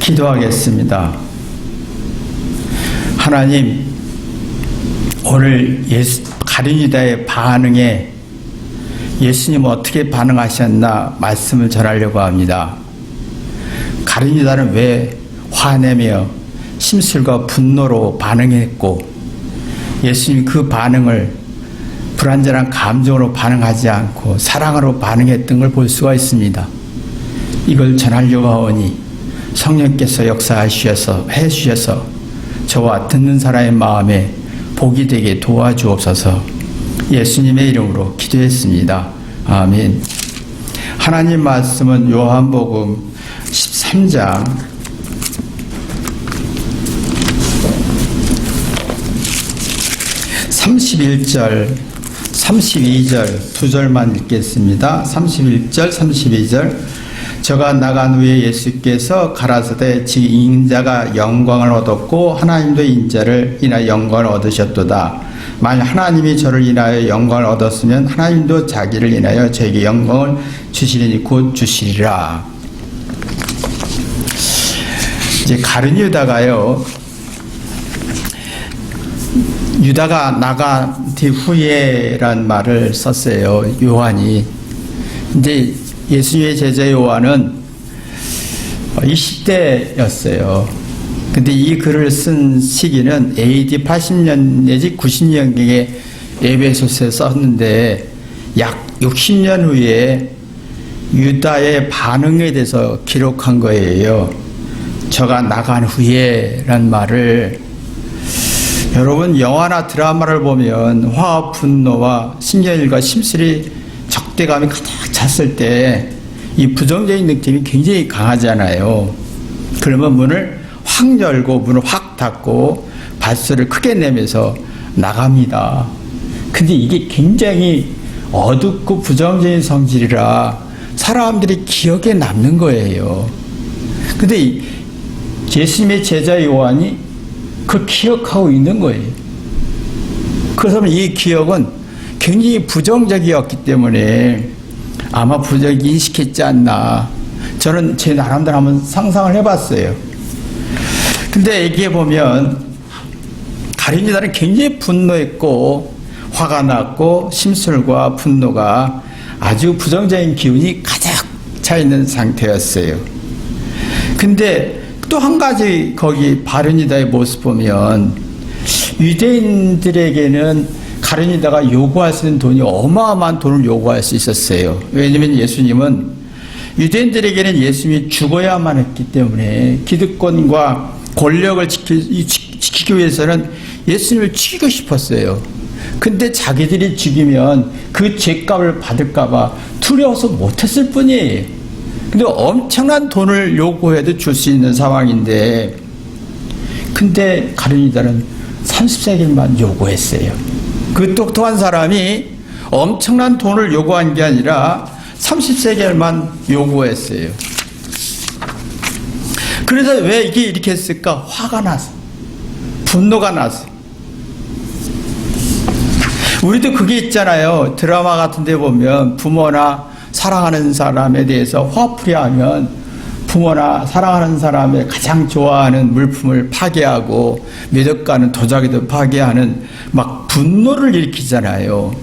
기도하겠습니다. 하나님, 오늘 가룟유다의 반응에 예수님 어떻게 반응하셨나 말씀을 전하려고 합니다. 가룟유다는 왜 화내며 심술과 분노로 반응했고 예수님 그 반응을 불완전한 감정으로 반응하지 않고 사랑으로 반응했던 걸 볼 수가 있습니다. 이걸 전하려고 하오니 성령께서 역사하셔서 해주셔서 저와 듣는 사람의 마음에 복이 되게 도와주옵소서. 예수님의 이름으로 기도했습니다. 아멘. 하나님 말씀은 요한복음 13장 31절 32절 두 절만 읽겠습니다. 31절 32절 저가 나간 후에 예수께서 가라사대 지 인자가 영광을 얻었고 하나님도 인자를 인하여 영광을 얻으셨도다. 만약 하나님이 저를 인하여 영광을 얻었으면 하나님도 자기를 인하여 저에게 영광을 주시리니 곧 주시리라. 이제 가룟유다가요, 유다가 나간 뒤후에란 말을 썼어요. 요한이. 이제 예수님의 제자 요한은 20대였어요. 근데 이 글을 쓴 시기는 AD 80년 내지 90년경에 에베소서에 썼는데 약 60년 후에 유다의 반응에 대해서 기록한 거예요. 저가 나간 후에 란 말을, 여러분 영화나 드라마를 보면 화와 분노와 신경일과 심술이 적대감이 가득 찼을 때 이 부정적인 느낌이 굉장히 강하잖아요. 그러면 문을 확 열고 문을 확 닫고 발소리를 크게 내면서 나갑니다. 근데 이게 굉장히 어둡고 부정적인 성질이라 사람들이 기억에 남는 거예요. 근데 예수님의 제자 요한이 그 기억하고 있는 거예요. 그래서 이 기억은 굉장히 부정적이었기 때문에 아마 부정적 인식했지 않나. 저는 제 나름대로 한번 상상을 해봤어요. 근데 여기에 보면 가룟유다는 굉장히 분노했고 화가 났고 심술과 분노가 아주 부정적인 기운이 가득 차 있는 상태였어요. 근데 또 한 가지 거기 가룟유다의 모습 보면 유대인들에게는 가룟유다가 요구할 수 있는 돈이 어마어마한 돈을 요구할 수 있었어요. 왜냐하면 예수님은 유대인들에게는 예수님이 죽어야만 했기 때문에 기득권과 권력을 지키기 위해서는 예수님을 죽이고 싶었어요. 근데 자기들이 죽이면 그 죄값을 받을까봐 두려워서 못했을 뿐이에요. 근데 엄청난 돈을 요구해도 줄 수 있는 상황인데, 근데 가룟유다는 30세겔만 요구했어요. 그 똑똑한 사람이 엄청난 돈을 요구한 게 아니라 30세겔만 요구했어요. 그래서 왜 이게 이렇게 했을까? 화가 나서, 분노가 나서. 우리도 그게 있잖아요. 드라마 같은 데 보면 부모나 사랑하는 사람에 대해서 화풀이 하면 부모나 사랑하는 사람의 가장 좋아하는 물품을 파괴하고 매덕가는 도자기도 파괴하는 막 분노를 일으키잖아요.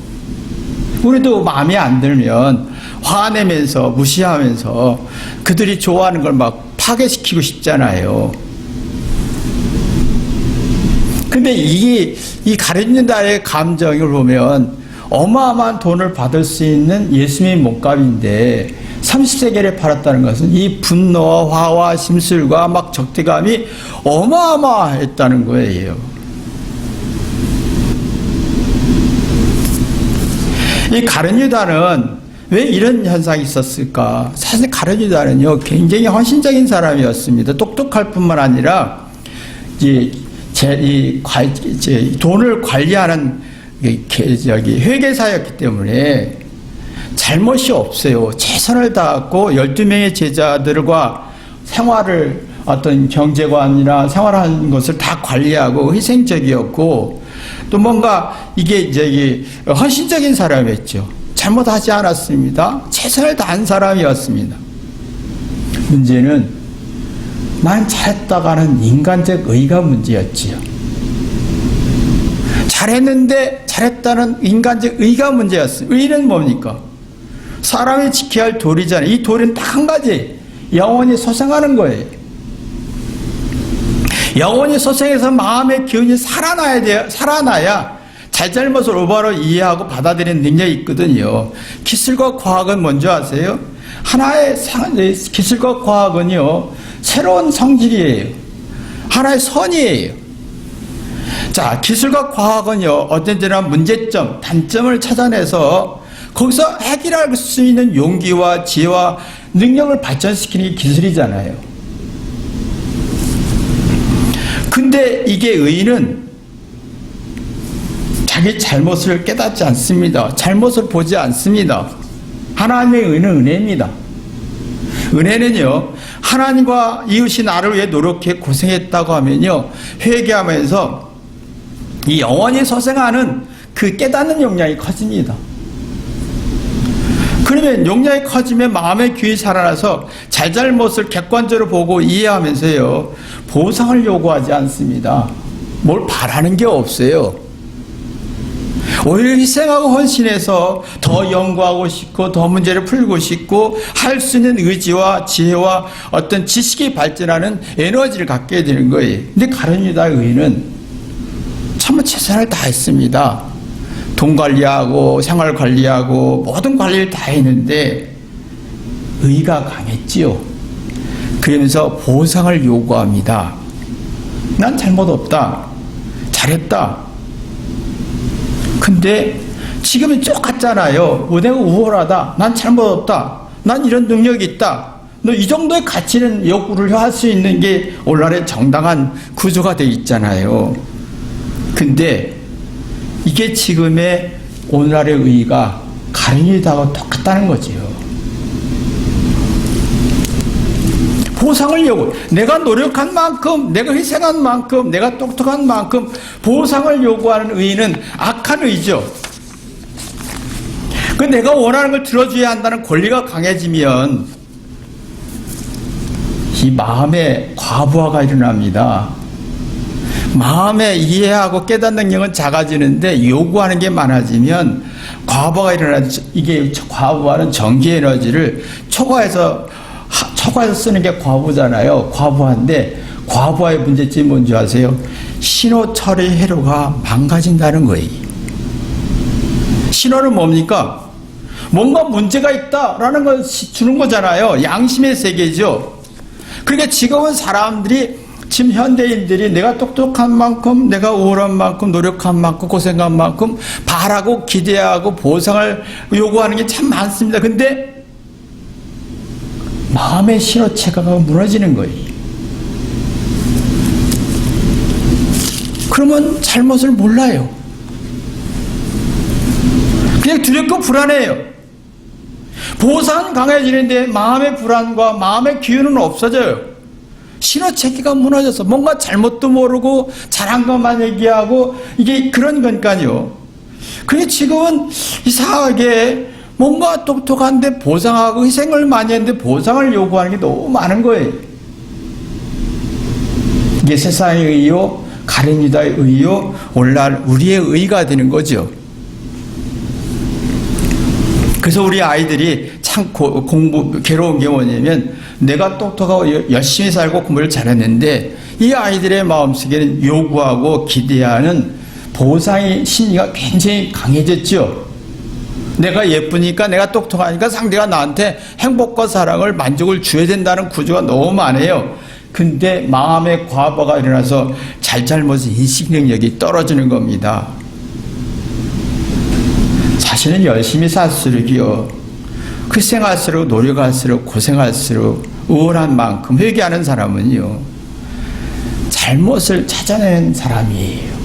우리도 마음에 안 들면 화내면서 무시하면서 그들이 좋아하는 걸 막 파괴시키고 싶잖아요. 근데 이 가룟유다의 감정을 보면 어마어마한 돈을 받을 수 있는 예수님의 몸값인데 30세겔에 팔았다는 것은 이 분노와 화와 심술과 막 적대감이 어마어마했다는 거예요. 이 가룟유다는 왜 이런 현상이 있었을까? 사실 가룟유다는요 굉장히 헌신적인 사람이었습니다. 똑똑할 뿐만 아니라 돈을 관리하는 회계사였기 때문에 잘못이 없어요. 최선을 다했고 12명의 제자들과 생활을 어떤 경제관이나 생활하는 것을 다 관리하고 희생적이었고 또 뭔가 이게 헌신적인 사람이었죠. 잘못하지 않았습니다. 최선을 다한 사람이었습니다. 문제는 난 잘했다고 하는 인간적 의의가 문제였지요. 잘했는데 잘했다는 인간적 의의가 문제였어요. 의의는 뭡니까? 사람이 지켜야 할 도리잖아요. 이 도리는 딱 한 가지, 영원히 소생하는 거예요. 영원히 소생해서 마음의 기운이 살아나야 돼요. 살아나야 잘잘못을 올바로 이해하고 받아들이는 능력이 있거든요. 기술과 과학은 뭔지 아세요? 하나의 기술과 과학은요, 새로운 성질이에요. 하나의 선이에요. 자, 기술과 과학은요, 언제나 문제점, 단점을 찾아내서 거기서 해결할 수 있는 용기와 지혜와 능력을 발전시키는 게 기술이잖아요. 근데 이게 의의는 자기 잘못을 깨닫지 않습니다. 잘못을 보지 않습니다. 하나님의 의는 은혜입니다. 은혜는요, 하나님과 이웃이 나를 위해 노력해 고생했다고 하면요, 회개하면서 이 영원히 소생하는 그 깨닫는 역량이 커집니다. 그러면 역량이 커지면 마음의 귀에 살아나서 잘잘못을 객관적으로 보고 이해하면서요, 보상을 요구하지 않습니다. 뭘 바라는 게 없어요. 오히려 희생하고 헌신해서 더 연구하고 싶고 더 문제를 풀고 싶고 할 수 있는 의지와 지혜와 어떤 지식이 발전하는 에너지를 갖게 되는 거예요. 근데 가룟 유다의 의는 참 최선을 다했습니다. 돈 관리하고 생활 관리하고 모든 관리를 다 했는데 의가 강했지요. 그러면서 보상을 요구합니다. 난 잘못 없다. 잘했다. 근데 지금은 똑같잖아요. 내가 우월하다. 난 잘못 없다. 난 이런 능력이 있다. 너 이 정도의 가치는 요구를 할 수 있는 게 오늘날의 정당한 구조가 되어 있잖아요. 근데 이게 지금의 오늘날의 의의가 가룟 유다하고 똑같다는 거지요. 보상을 요구, 내가 노력한 만큼, 내가 희생한 만큼, 내가 똑똑한 만큼 보상을 요구하는 의의는 악한 의의죠. 그 내가 원하는 걸 들어줘야 한다는 권리가 강해지면 이 마음에 과부하가 일어납니다. 마음에 이해하고 깨닫는 능력은 작아지는데 요구하는 게 많아지면 과부하가 일어나죠. 이게 과부하는 전기 에너지를 초과해서 쓰는 게 과부잖아요. 과부하인데 과부하의 문제점이 뭔지 아세요? 신호 처리 회로가 망가진다는 거예요. 신호는 뭡니까? 뭔가 문제가 있다라는 걸 주는 거잖아요. 양심의 세계죠. 그러니까 지금은 사람들이 지금 현대인들이 내가 똑똑한 만큼, 내가 우월한 만큼, 노력한 만큼, 고생한 만큼 바라고 기대하고 보상을 요구하는 게 참 많습니다. 근데 마음의 신호체계가 무너지는 거예요. 그러면 잘못을 몰라요. 그냥 두렵고 불안해요. 보상은 강해지는데 마음의 불안과 마음의 기운은 없어져요. 신호체계가 무너져서 뭔가 잘못도 모르고 잘한 것만 얘기하고 이게 그런 거니까요. 그게 지금은 이상하게 뭔가 똑똑한데 보상하고 희생을 많이 했는데 보상을 요구하는 게 너무 많은 거예요. 이게 세상의 의요, 가룟 유다의 의요, 오늘날 우리의 의가 되는 거죠. 그래서 우리 아이들이 참 괴로운 게 뭐냐면 내가 똑똑하고 열심히 살고 공부를 잘했는데 이 아이들의 마음속에는 요구하고 기대하는 보상의 심리가 굉장히 강해졌죠. 내가 예쁘니까 내가 똑똑하니까 상대가 나한테 행복과 사랑을 만족을 줘야 된다는 구조가 너무 많아요. 근데 마음의 과부하가 일어나서 잘잘못의 인식 능력이 떨어지는 겁니다. 자신은 열심히 살수록이요, 희생할수록 노력할수록 고생할수록 우월한 만큼 회개하는 사람은요 잘못을 찾아내는 사람이에요.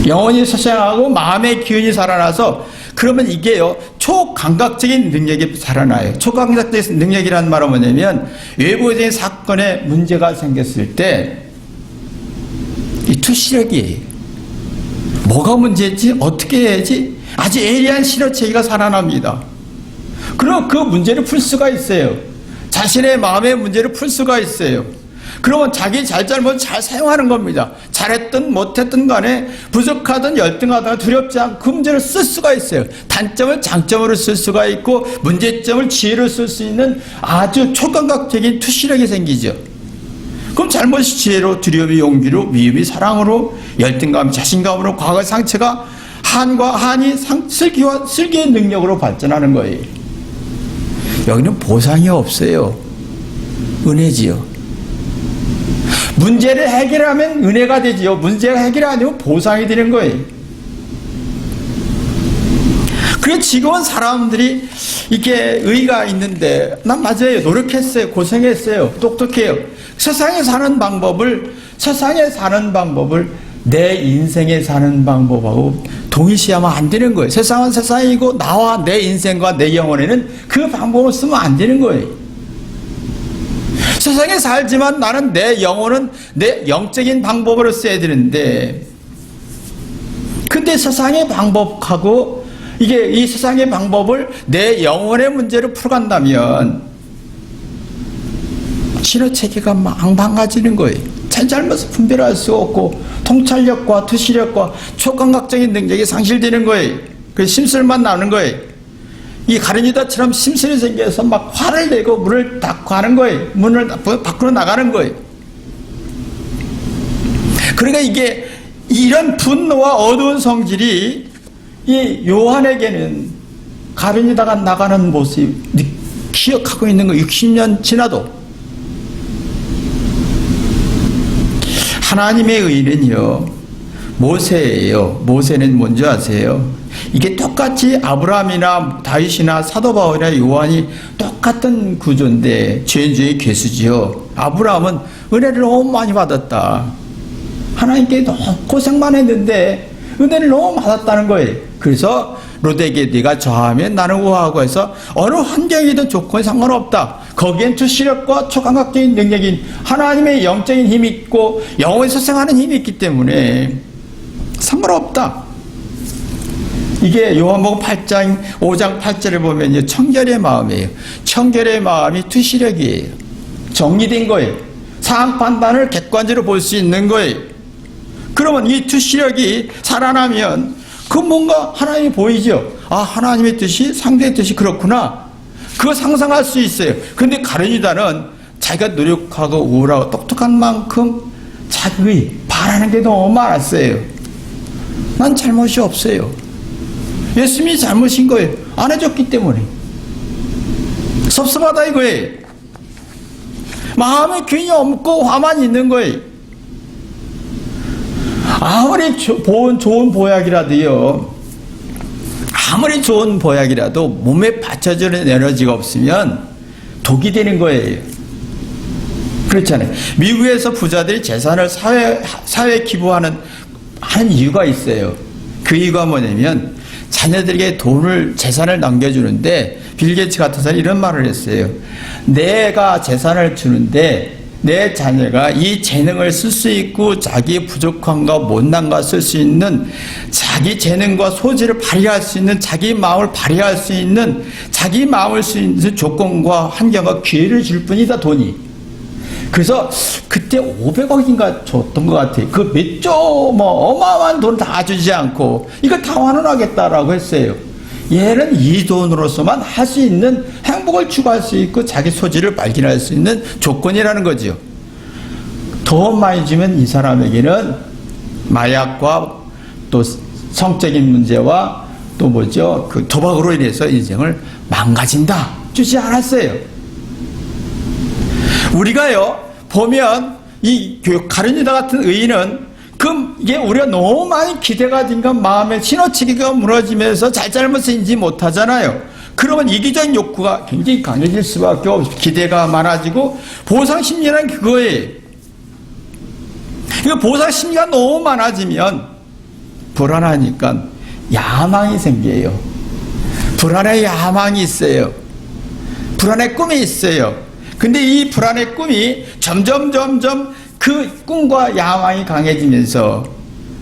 영혼이 소생하고 마음의 기운이 살아나서 그러면 이게요 초감각적인 능력이 살아나요. 초감각적인 능력이라는 말은 뭐냐면 외부적인 사건에 문제가 생겼을 때 이 투시력이에요. 뭐가 문제지? 어떻게 해야지? 아주 예리한 신호체계가 살아납니다. 그럼 그 문제를 풀 수가 있어요. 자신의 마음의 문제를 풀 수가 있어요. 그러면 자기 잘잘못 잘 사용하는 겁니다. 잘했든 못했든 간에 부족하든 열등하든 두렵지 않고 그 문제를 쓸 수가 있어요. 단점을 장점으로 쓸 수가 있고 문제점을 지혜로 쓸 수 있는 아주 초감각적인 투시력이 생기죠. 그럼 잘못이 지혜로, 두려움이 용기로, 미움이 사랑으로, 열등감이 자신감으로, 과거의 상처가 한과 한이 슬기와 슬기의 능력으로 발전하는 거예요. 여기는 보상이 없어요. 은혜지요. 문제를 해결하면 은혜가 되지요. 문제가 해결이 아니면 보상이 되는 거예요. 그래서 지금은 사람들이 이게 의의가 있는데 난 맞아요. 노력했어요. 고생했어요. 똑똑해요. 세상에 사는 방법을 내 인생에 사는 방법하고 동일시하면 안 되는 거예요. 세상은 세상이고 나와 내 인생과 내 영혼에는 그 방법을 쓰면 안 되는 거예요. 세상에 살지만 나는 내 영혼은 내 영적인 방법으로 써야 되는데, 근데 세상의 방법하고 이게 이 세상의 방법을 내 영혼의 문제로 풀어간다면 신호체계가 망가지는 거예요. 잘잘못을 분별할 수 없고 통찰력과 투시력과 초감각적인 능력이 상실되는 거예요. 그래서 심술만 나오는 거예요. 이 가룟유다처럼 심술이 생겨서 막 화를 내고 문을 닫고 하는 거예요. 문을 밖으로 나가는 거예요. 그러니까 이게 이런 분노와 어두운 성질이 이 요한에게는 가룟유다가 나가는 모습 기억하고 있는 거 60년 지나도. 하나님의 의는요 모세예요. 모세는 뭔지 아세요? 이게 똑같이 아브라함이나 다윗이나 사도 바울이나 요한이 똑같은 구조인데 죄인 중에 괴수지요. 아브라함은 은혜를 너무 많이 받았다. 하나님께 너무 고생만 했는데 은혜를 너무 받았다는 거예요. 그래서 롯에게 네가 저하면 나는 우하고 해서 어느 환경이든 조건이 상관없다. 거기엔 투시력과 초감각적인 능력인 하나님의 영적인 힘이 있고 영원히 소생하는 힘이 있기 때문에 상관없다. 이게 요한복음 5장 8절에 보면요 청결의 마음이에요. 청결의 마음이 투시력이에요. 정리된 거예요. 상황 판단을 객관적으로 볼 수 있는 거예요. 그러면 이 투시력이 살아나면 그 뭔가 하나님이 보이죠. 아, 하나님의 뜻이 상대의 뜻이 그렇구나. 그거 상상할 수 있어요. 근데 가룟유다는 자기가 노력하고 우울하고 똑똑한 만큼 자기 바라는 게 너무 많았어요. 난 잘못이 없어요. 예수님이 잘못인 거예요. 안 해줬기 때문에. 섭섭하다 이거예요. 마음에 괜히 없고 화만 있는 거예요. 아무리 좋은 보약이라도요, 아무리 좋은 보약이라도 몸에 받쳐주는 에너지가 없으면 독이 되는 거예요. 그렇잖아요. 미국에서 부자들이 재산을 사회에 기부하는 이유가 있어요. 그 이유가 뭐냐면 자녀들에게 재산을 남겨주는데 빌 게이츠 같은 사람이 이런 말을 했어요. 내가 재산을 주는데 내 자녀가 이 재능을 쓸 수 있고 자기의 부족함과 못난과 쓸 수 있는 자기 재능과 소질을 발휘할 수 있는 자기 마음을 발휘할 수 있는 자기 마음을 쓸 수 있는 조건과 환경과 기회를 줄 뿐이다 돈이. 그래서 그때 500억인가 줬던 것 같아요. 그 몇 조 어마어마한 돈 다 주지 않고 이거 다 환원하겠다라고 했어요. 얘는 이 돈으로서만 할 수 있는 행복을 추구할 수 있고 자기 소질을 발견할 수 있는 조건이라는 거죠. 더 많이 주면 이 사람에게는 마약과 또 성적인 문제와 또 그 도박으로 인해서 인생을 망가진다. 주지 않았어요. 우리가요 보면 이 가룟유다 같은 의인은 이게 우리가 너무 많이 기대가 된가 마음의 신호체계가 무너지면서 잘잘못을 인지 못하잖아요. 그러면 이기적인 욕구가 굉장히 강해질 수밖에 없어요. 기대가 많아지고 보상심리는 그거예요. 그러니까 보상심리가 너무 많아지면 불안하니까 야망이 생겨요. 불안의 야망이 있어요. 불안의 꿈이 있어요. 근데 이 불안의 꿈이 점점 그 꿈과 야망이 강해지면서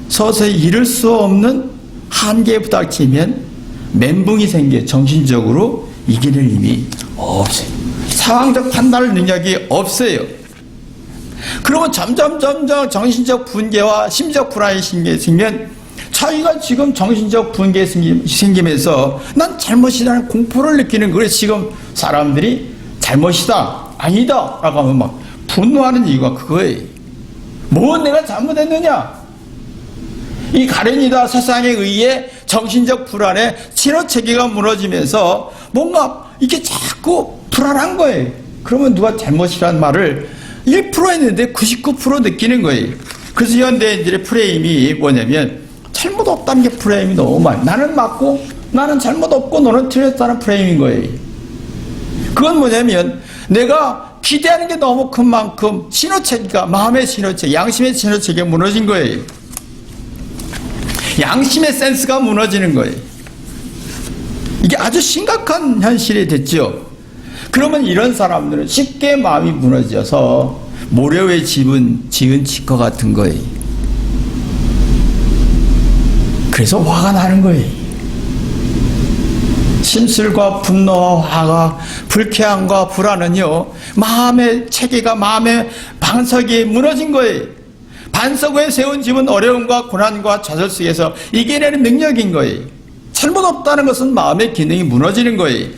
서서히 이룰 수 없는 한계에 부닥치면 멘붕이 생겨 정신적으로 이기는 힘이 없어요. 상황적 판단할 능력이 없어요. 그러면 점점 정신적 분개와 심적 불안이 생기면 자기가 지금 정신적 분개 생기면서 난 잘못이라는 공포를 느끼는 거예요. 지금 사람들이 잘못이다, 아니다 라고 하면 막 분노하는 이유가 그거예요. 뭐 내가 잘못했느냐? 이 가련이다 세상에 의해 정신적 불안에 친화체계가 무너지면서 뭔가 이게 자꾸 불안한 거예요. 그러면 누가 잘못이라는 말을 1% 했는데 99% 느끼는 거예요. 그래서 현대인들의 프레임이 뭐냐면 잘못 없다는 게 프레임이 너무 많아요. 나는 맞고 나는 잘못 없고 너는 틀렸다는 프레임인 거예요. 그건 뭐냐면 내가 기대하는 게 너무 큰 만큼 신호체계가 마음의 신호체계, 양심의 신호체계가 무너진 거예요. 양심의 센스가 무너지는 거예요. 이게 아주 심각한 현실이 됐죠. 그러면 이런 사람들은 쉽게 마음이 무너져서 모래에 지은 집과 같은 거예요. 그래서 화가 나는 거예요. 심술과 분노와 화가, 불쾌함과 불안은요, 마음의 체계가, 마음의 반석이 무너진 거예요. 반석 위에 세운 집은 어려움과 고난과 좌절 속에서 이겨내는 능력인 거예요. 잘못 없다는 것은 마음의 기능이 무너지는 거예요.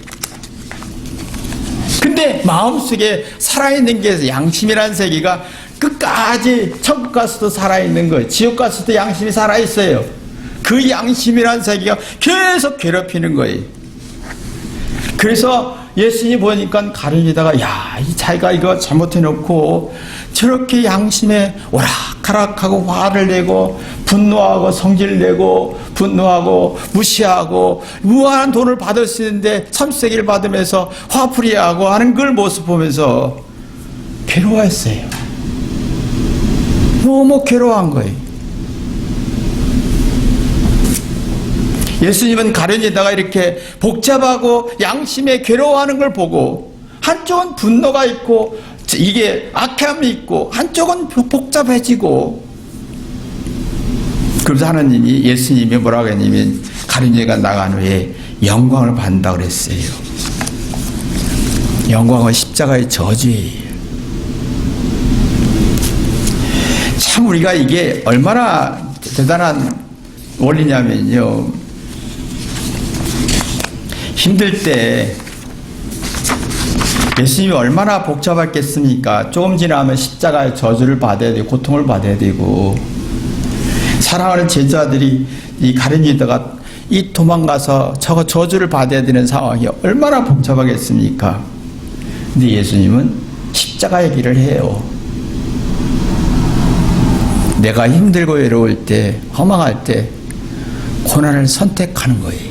근데 마음속에 살아있는 게 양심이라는 세계가 끝까지 천국 가서도 살아있는 거예요. 지옥 가서도 양심이 살아있어요. 그 양심이라는 세계가 계속 괴롭히는 거예요. 그래서 예수님이 보니까 가련이다가 야, 이 자기가 이거 잘못해놓고 저렇게 양심에 오락가락하고 화를 내고 분노하고 성질내고 분노하고 무시하고 무한한 돈을 받을 수 있는데 참새기를 받으면서 화풀이하고 하는 그 모습 보면서 괴로워했어요. 너무 괴로워한 거예요. 예수님은 가련이다가 이렇게 복잡하고 양심에 괴로워하는 걸 보고 한쪽은 분노가 있고 이게 악함이 있고 한쪽은 복잡해지고 그래서 하나님이 예수님이 뭐라고 했냐면 가련이가 나간 후에 영광을 받는다고 그랬어요. 영광은 십자가의 저주예요. 참 우리가 이게 얼마나 대단한 원리냐면요. 힘들 때 예수님이 얼마나 복잡했겠습니까? 조금 지나면 십자가의 저주를 받아야 되고 고통을 받아야 되고 사랑하는 제자들이 이 가련이다가 이 도망가서 저거 저주를 받아야 되는 상황이 얼마나 복잡하겠습니까? 근데 예수님은 십자가의 길을 해요. 내가 힘들고 외로울 때, 허망할 때 고난을 선택하는 거예요.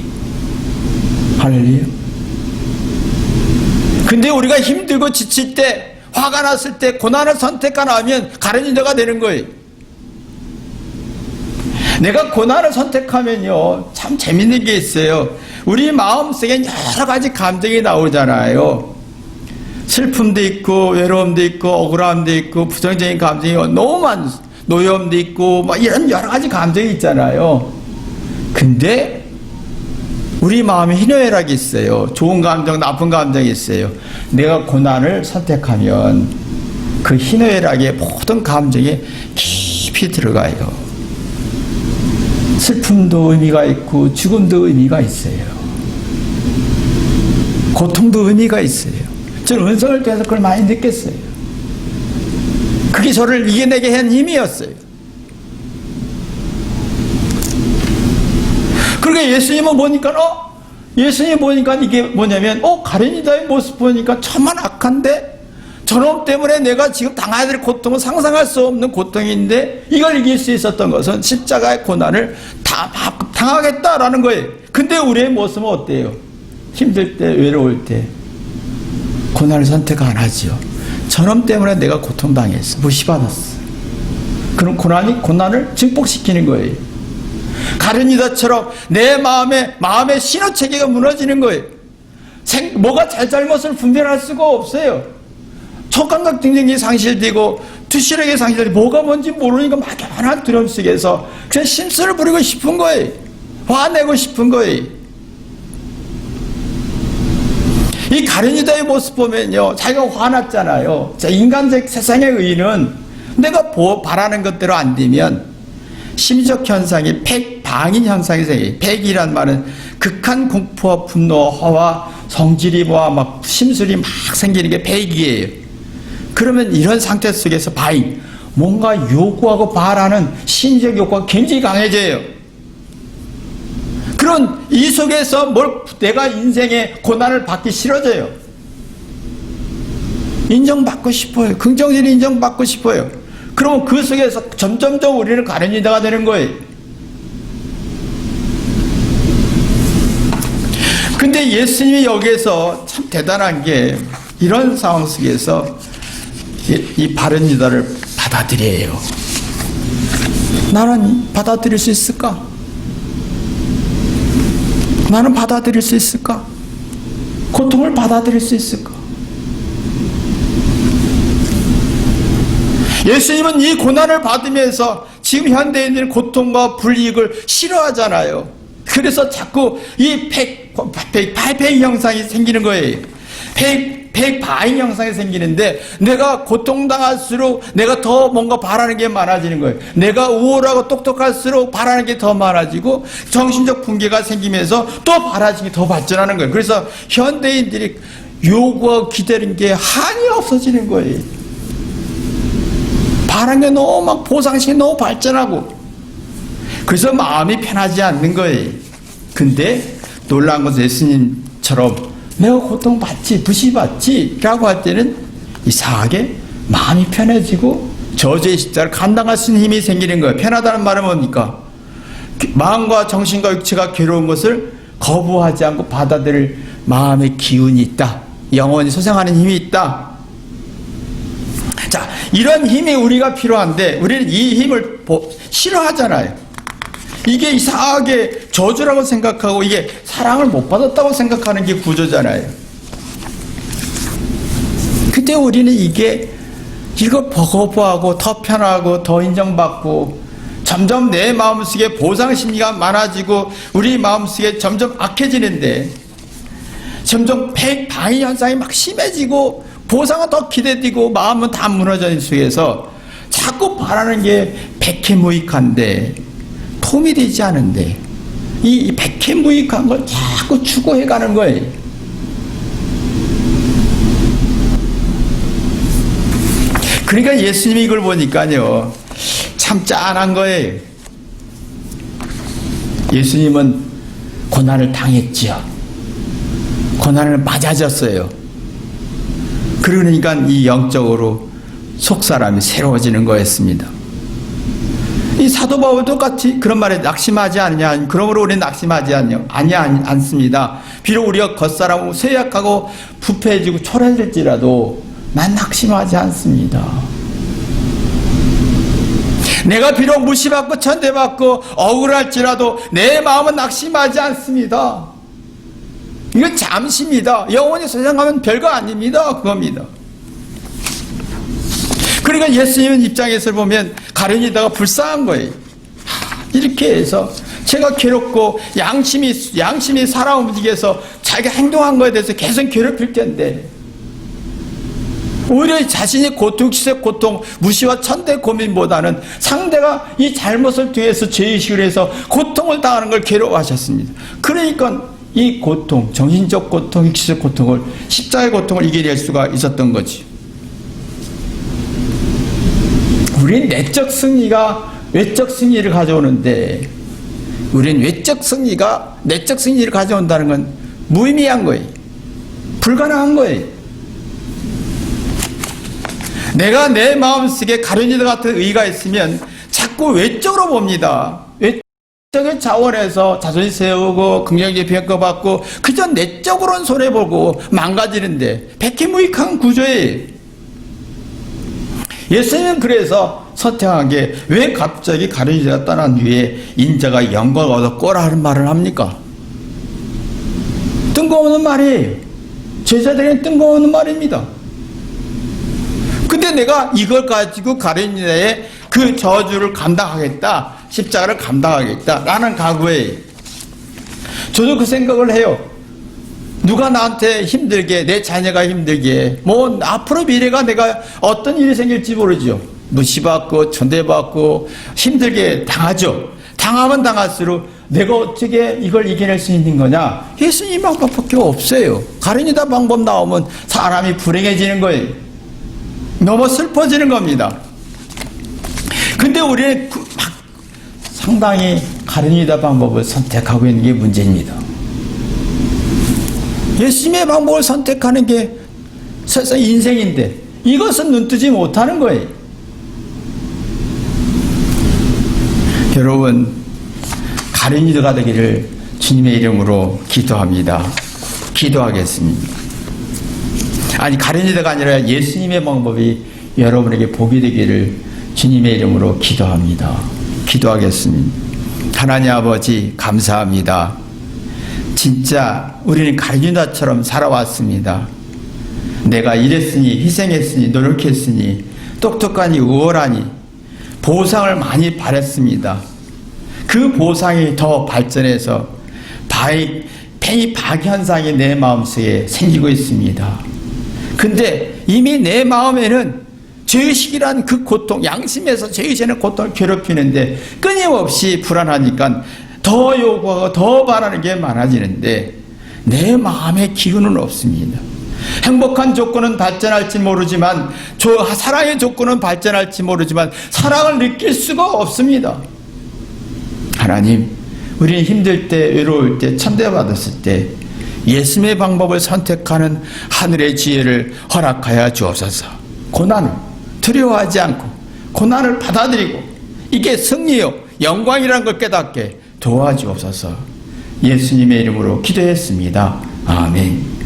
할렐루야. 근데 우리가 힘들고 지칠 때, 화가 났을 때 고난을 선택하나 하면 가련이다가 되는 거예요. 내가 고난을 선택하면요, 참 재밌는 게 있어요. 우리 마음속에 여러 가지 감정이 나오잖아요. 슬픔도 있고, 외로움도 있고, 억울함도 있고, 부정적인 감정이 너무 많아요. 노여움도 있고, 막 이런 여러 가지 감정이 있잖아요. 근데 우리 마음에 희노애락이 있어요. 좋은 감정, 나쁜 감정이 있어요. 내가 고난을 선택하면 그 희노애락의 모든 감정에 깊이 들어가요. 슬픔도 의미가 있고 죽음도 의미가 있어요. 고통도 의미가 있어요. 저는 은성을 통해서 그걸 많이 느꼈어요. 그게 저를 이겨내게 한 힘이었어요. 그러니까 예수님은 보니까 예수님 보니까 이게 뭐냐면 가련이다의 모습 보니까 참만 악한데 저놈 때문에 내가 지금 당해야 될 고통은 상상할 수 없는 고통인데 이걸 이길 수 있었던 것은 십자가의 고난을 다 당하겠다라는 거예요. 근데 우리의 모습은 어때요? 힘들 때, 외로울 때 고난을 선택 안 하죠. 저놈 때문에 내가 고통당했어, 무시받았어. 그럼 고난을 증폭시키는 거예요. 가련이다처럼 내 마음의 신호체계가 무너지는 거예요. 뭐가 잘못을 분별할 수가 없어요. 촉감각 등등이 상실되고 투시력이 상실되고 뭐가 뭔지 모르니까 막연한 두려움 속에서 그냥 심술을 부리고 싶은 거예요. 화내고 싶은 거예요. 이 가룟유다의 모습 보면요, 자기가 화났잖아요. 자, 인간적 세상의 의는 내가 바라는 것대로 안 되면 심리적 현상이 팩방인 현상이 생겨요. 팩이란 말은 극한 공포와 분노와 화와 성질이와 막 심술이 막 생기는 게 팩이에요. 그러면 이런 상태 속에서 바인, 뭔가 요구하고 바라는 심리적 욕구가 굉장히 강해져요. 그런 이 속에서 내가 인생의 고난을 받기 싫어져요. 인정받고 싶어요. 긍정적인 인정받고 싶어요. 그러면 그 속에서 점점점 우리는 가룟유다가 되는 거예요. 근데 예수님이 여기에서 참 대단한 게 이런 상황 속에서 이 바른 유다를 받아들여요. 나는 받아들일 수 있을까? 나는 받아들일 수 있을까? 고통을 받아들일 수 있을까? 예수님은 이 고난을 받으면서 지금 현대인들의 고통과 불이익을 싫어하잖아요. 그래서 자꾸 이 팩 형상이 생기는 거예요. 팩바인 형상이 생기는데 내가 고통당할수록 내가 더 뭔가 바라는 게 많아지는 거예요. 내가 우월하고 똑똑할수록 바라는 게 더 많아지고 정신적 붕괴가 생기면서 또 바라지기 더 발전하는 거예요. 그래서 현대인들이 요구하고 기다리는 게 한이 없어지는 거예요. 바라는 게 너무 막 보상식이 너무 발전하고 그래서 마음이 편하지 않는 거예요. 근데 놀라운 것은 예수님처럼 내가 고통받지, 부시받지 라고 할 때는 이상하게 마음이 편해지고 저주의 십자가를 감당할 수 있는 힘이 생기는 거예요. 편하다는 말은 뭡니까? 마음과 정신과 육체가 괴로운 것을 거부하지 않고 받아들일 마음의 기운이 있다. 영원히 소생하는 힘이 있다. 자, 이런 힘이 우리가 필요한데 우리는 이 힘을 싫어하잖아요. 이게 이상하게 저주라고 생각하고 이게 사랑을 못 받았다고 생각하는 게 구조잖아요. 근데 우리는 이거 거부하고 더 편하고 더 인정받고 점점 내 마음속에 보상심리가 많아지고 우리 마음속에 점점 악해지는데 점점 방위 현상이 막 심해지고 보상은 더 기대되고 마음은 다 무너지는 속에서 자꾸 바라는 게 백해무익한데 도움이 되지 않은데 이 백해무익한 걸 자꾸 추구해 가는 거예요. 그러니까 예수님이 이걸 보니까요 참 짠한 거예요. 예수님은 고난을 당했지요. 고난을 맞아졌어요. 그러니까 이 영적으로 속사람이 새로워지는 거였습니다. 이 사도 바울 똑같이 그런 말에 낙심하지 않느냐. 그러므로 우리는 낙심하지 않습니다. 비록 우리가 겉사람하고 쇠약하고 부패해지고 초라해질지라도 난 낙심하지 않습니다. 내가 비록 무시받고 천대받고 억울할지라도 내 마음은 낙심하지 않습니다. 이건 잠시입니다. 영원히 소생하면 별거 아닙니다. 그겁니다. 그러니까 예수님 입장에서 보면 가룟유다가 불쌍한 거예요. 이렇게 해서 제가 괴롭고 양심이 살아 움직여서 자기가 행동한 거에 대해서 계속 괴롭힐 텐데 오히려 자신의 고통, 시세 고통, 무시와 천대 고민보다는 상대가 이 잘못을 통해서 죄의식을 해서 고통을 당하는 걸 괴로워하셨습니다. 그러니까 이 고통, 정신적 고통, 육체적 고통을 십자가의 고통을 이겨낼 수가 있었던 거지. 우린 내적 승리가 외적 승리를 가져오는데 우린 외적 승리가 내적 승리를 가져온다는 건 무의미한 거예요. 불가능한 거예요. 내가 내 마음속에 가룟유다 같은 의가 있으면 자꾸 외적으로 봅니다. 외적인 차원에서 자존심 세우고 긍정적 평가받고 그저 내적으로는 손해보고 망가지는데 백해무익한 구조예요. 예수님은 그래서 선택하게 왜 갑자기 가룟유다가 떠난 후에 인자가 영광을 얻었거라 하는 말을 합니까? 뜬금없는 말이에요. 제자들에게는 뜬금없는 말입니다. 근데 내가 이걸 가지고 가룟유다의 그 저주를 감당하겠다, 십자가를 감당하겠다 라는 각오에 저도 그 생각을 해요. 누가 나한테 힘들게, 내 자녀가 힘들게, 뭐 앞으로 미래가 내가 어떤 일이 생길지 모르죠. 무시받고 천대받고 힘들게 당하죠. 당하면 당할수록 내가 어떻게 이걸 이겨낼 수 있는 거냐? 예수님 방법밖에 없어요. 가룟유다 방법 나오면 사람이 불행해지는 거예요. 너무 슬퍼지는 겁니다. 근데 우리는 상당히 가룟유다 방법을 선택하고 있는 게 문제입니다. 예수님의 방법을 선택하는 게 세상 인생인데 이것은 눈뜨지 못하는 거예요. 여러분, 가룟유다가 되기를 주님의 이름으로 기도합니다. 기도하겠습니다. 아니, 가룟유다가 아니라 예수님의 방법이 여러분에게 복이 되기를 주님의 이름으로 기도합니다. 기도하겠습니다. 하나님 아버지, 감사합니다. 진짜 우리는 가룟유다처럼 살아왔습니다. 내가 이랬으니, 희생했으니, 노력했으니, 똑똑하니, 우월하니 보상을 많이 바랬습니다. 그 보상이 더 발전해서 팽이 박현상이 내 마음속에 생기고 있습니다. 근데 이미 내 마음에는 죄의식이란 그 고통, 양심에서 죄의식의 고통을 괴롭히는데 끊임없이 불안하니까 더 요구하고 더 바라는 게 많아지는데 내 마음의 기운은 없습니다. 행복한 조건은 발전할지 모르지만, 사랑의 조건은 발전할지 모르지만 사랑을 느낄 수가 없습니다. 하나님, 우리는 힘들 때, 외로울 때, 천대받았을 때 예수님의 방법을 선택하는 하늘의 지혜를 허락하여 주옵소서. 고난을 두려워하지 않고 고난을 받아들이고 이게 승리요 영광이라는 걸 깨닫게 도와주옵소서. 예수님의 이름으로 기도했습니다. 아멘.